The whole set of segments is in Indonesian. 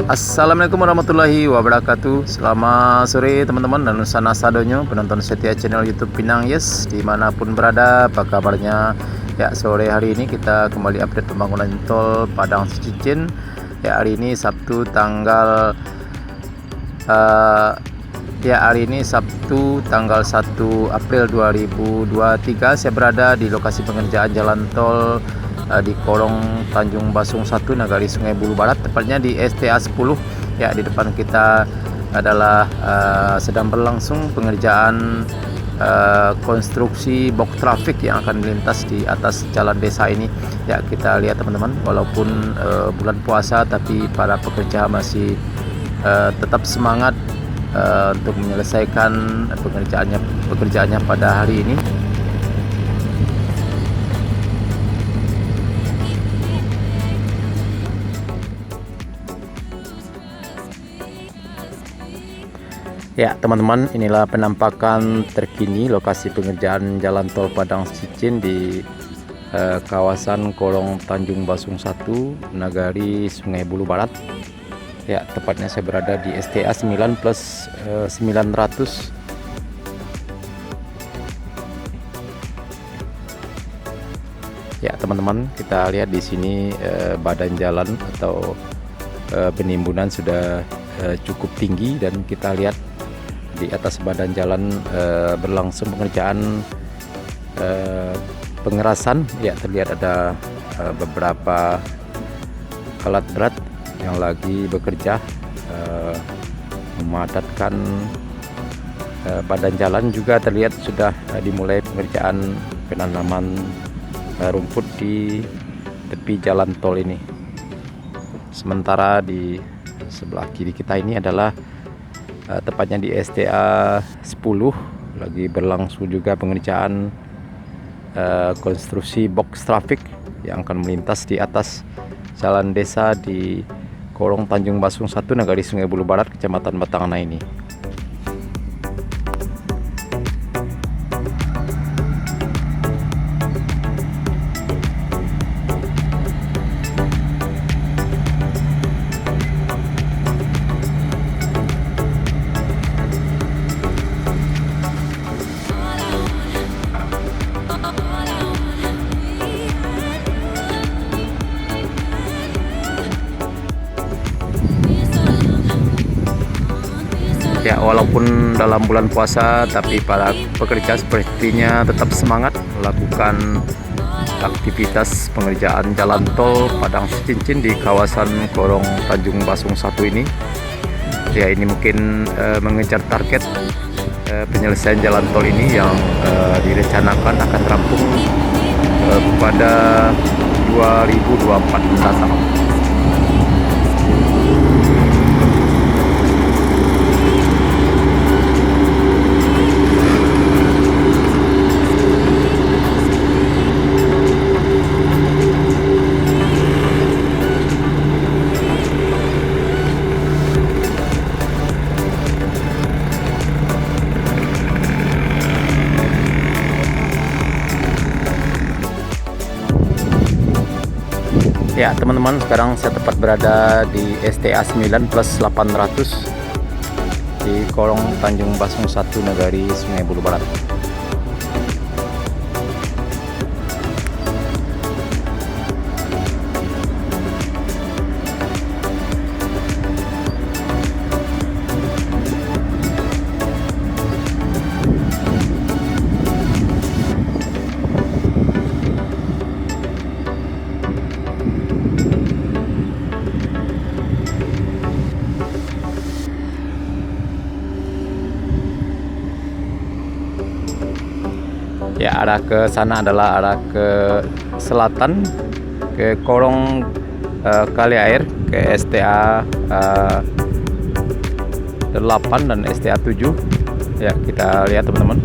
Assalamualaikum warahmatullahi wabarakatuh. Selamat sore teman-teman dan sana sadonyo penonton setia channel YouTube Pinang Yes dimanapun berada. Apa kabarnya? Ya, sore hari ini kita kembali update pembangunan tol Padang Cicicin. Ya, hari ini Sabtu tanggal 1 April 2023. Saya berada di lokasi pengerjaan jalan tol di kolong Tanjung Basung 1 Nagari Sungai Bulu Barat, tepatnya di STA 10. Ya, di depan kita adalah sedang berlangsung pengerjaan konstruksi box traffic yang akan melintas di atas jalan desa ini. Ya, kita lihat teman-teman, walaupun bulan puasa tapi para pekerja masih tetap semangat untuk menyelesaikan pekerjaannya pada hari ini. Ya teman-teman, inilah penampakan terkini lokasi pengerjaan jalan tol Padang Cicicin di kawasan kolong Tanjung Basung 1 Nagari Sungai Bulu Barat. Ya, tepatnya saya berada di STA 9 plus 900. Ya teman-teman, kita lihat di sini badan jalan atau penimbunan sudah cukup tinggi, dan kita lihat di atas badan jalan berlangsung pengerjaan pengerasan. Ya, terlihat ada beberapa alat berat yang lagi bekerja memadatkan badan jalan. Juga terlihat sudah dimulai pengerjaan penanaman rumput di tepi jalan tol ini. Sementara di sebelah kiri kita ini adalah tepatnya di STA 10 lagi berlangsung juga pengerjaan konstruksi box traffic yang akan melintas di atas jalan desa di kolong Tanjung Basung 1 Nagari Sungai Bulu Barat, Kecamatan Batangana ini. Ya, walaupun dalam bulan puasa tapi para pekerja sepertinya tetap semangat melakukan aktivitas pengerjaan jalan tol Padang Cicicin di kawasan kolong Tanjung Basung 1 ini. Ya, ini mungkin mengejar target penyelesaian jalan tol ini yang direncanakan akan rampung pada 2024 mendatang. Ya teman-teman, sekarang saya tepat berada di STA 9 plus 800 di kolong Tanjung Basung 1 Nagari Sungai Bulu Barat. Ya, arah ke sana adalah arah ke selatan, ke kolong kali air, ke STA 8 dan STA 7. Ya, kita lihat teman-teman,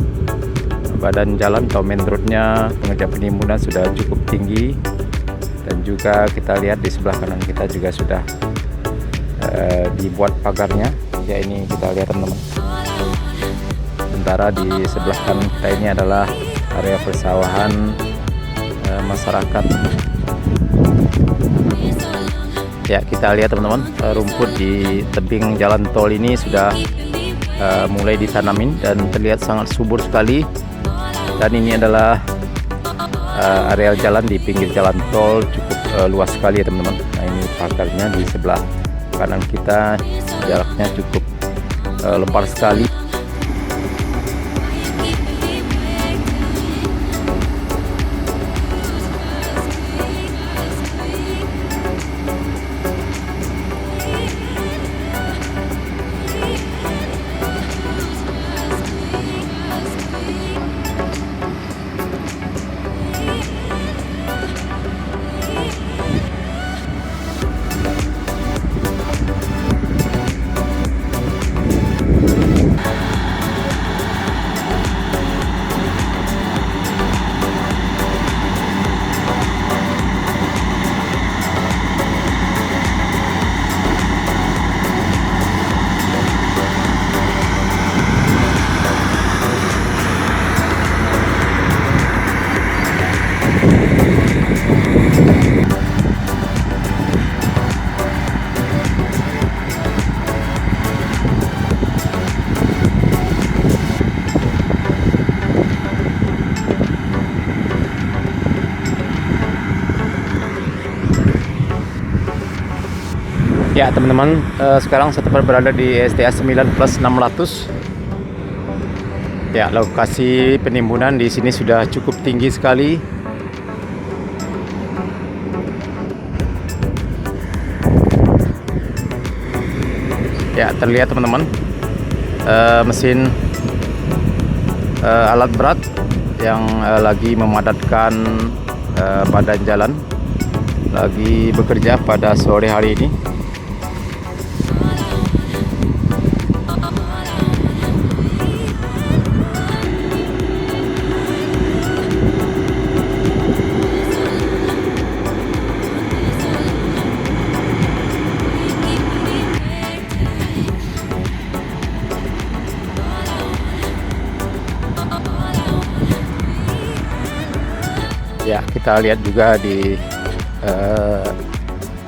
badan jalan atau main roadnya pengerjaan penimbunan sudah cukup tinggi, dan juga kita lihat di sebelah kanan kita juga sudah dibuat pagarnya. Ya, ini kita lihat teman-teman. Sementara di sebelah kanan kita ini adalah area persawahan masyarakat. Ya, kita lihat teman-teman, rumput di tebing jalan tol ini sudah mulai ditanamin dan terlihat sangat subur sekali. Dan ini adalah areal jalan di pinggir jalan tol, cukup luas sekali ya teman-teman. Nah, ini pagarnya di sebelah kanan kita, jaraknya cukup lebar sekali. Ya teman-teman, sekarang saya tepat berada di STA 9+600. Ya, lokasi penimbunan di sini sudah cukup tinggi sekali. Ya, terlihat teman-teman, mesin alat berat yang lagi memadatkan badan jalan, lagi bekerja pada sore hari ini. Ya, kita lihat juga di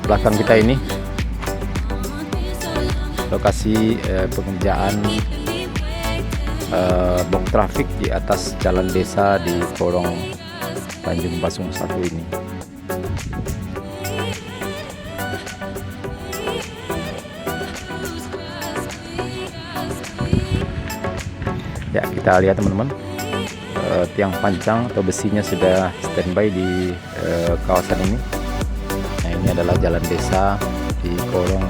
belakang kita ini lokasi pengerjaan box trafik di atas jalan desa di Kolong Tanjung Basung 1 ini. Ya, kita lihat teman-teman, tiang pancang atau besinya sudah standby di kawasan ini. Nah, ini adalah jalan desa di Kolong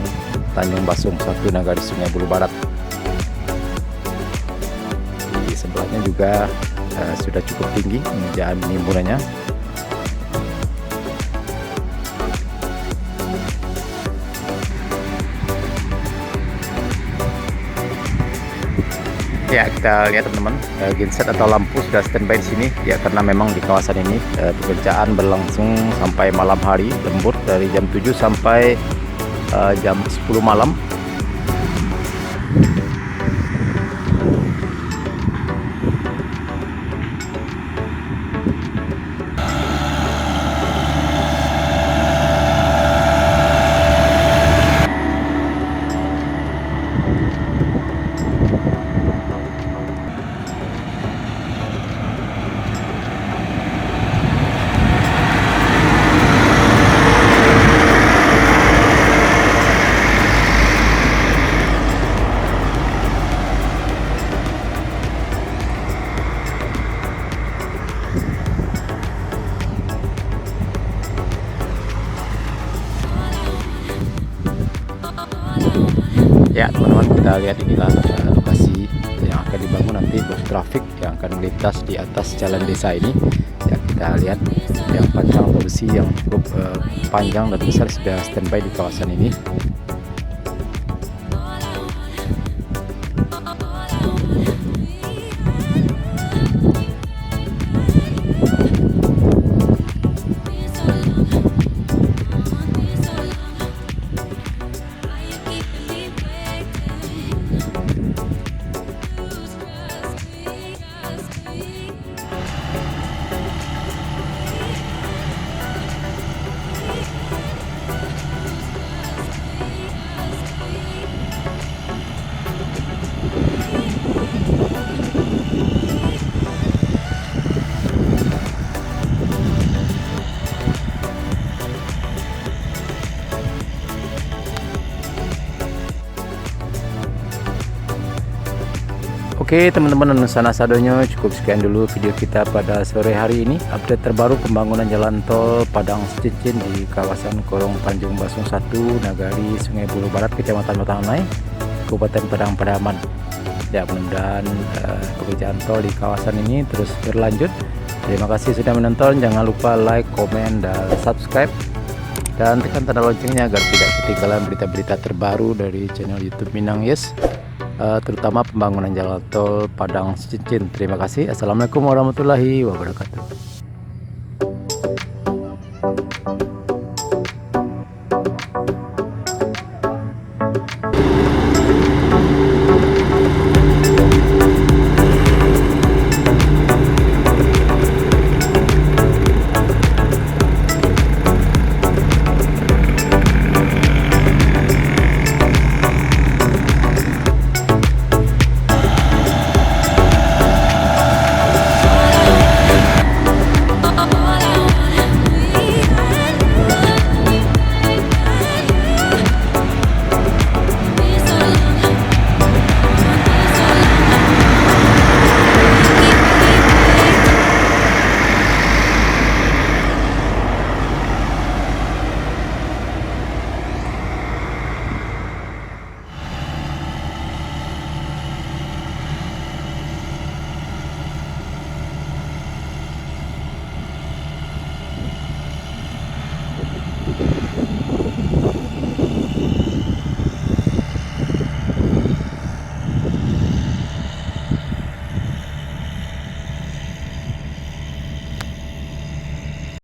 Tanjung Basung 1 Nagari Sungai Bulu Barat. Di sebelahnya juga sudah cukup tinggi pengerjaan penimburannya. Ya, kita lihat teman-teman, genset atau lampu sudah standby di sini ya, karena memang di kawasan ini pekerjaan berlangsung sampai malam hari, lembur dari jam 7 sampai jam 10 malam. Ya teman-teman, kita lihat inilah lokasi yang akan dibangun nanti box trafik yang akan melintas di atas jalan desa ini. Ya, kita lihat yang pancang atau besi yang cukup panjang dan besar sudah standby di kawasan ini. Oke teman-teman, sana sadonya cukup sekian dulu video kita pada sore hari ini. Update terbaru pembangunan jalan tol Padang Cincin di kawasan Korong Tanjung Basung 1, Nagari Sungai Bulu Barat, Kecamatan Batangnai, Kabupaten Padang Padaman. Ya, mudah-mudahan pekerjaan tol di kawasan ini terus berlanjut. Terima kasih sudah menonton. Jangan lupa like, komen, dan subscribe, dan tekan tanda loncengnya agar tidak ketinggalan berita-berita terbaru dari channel YouTube Minang Yes, terutama pembangunan jalan tol Padang Cincin. Terima kasih. Assalamualaikum warahmatullahi wabarakatuh.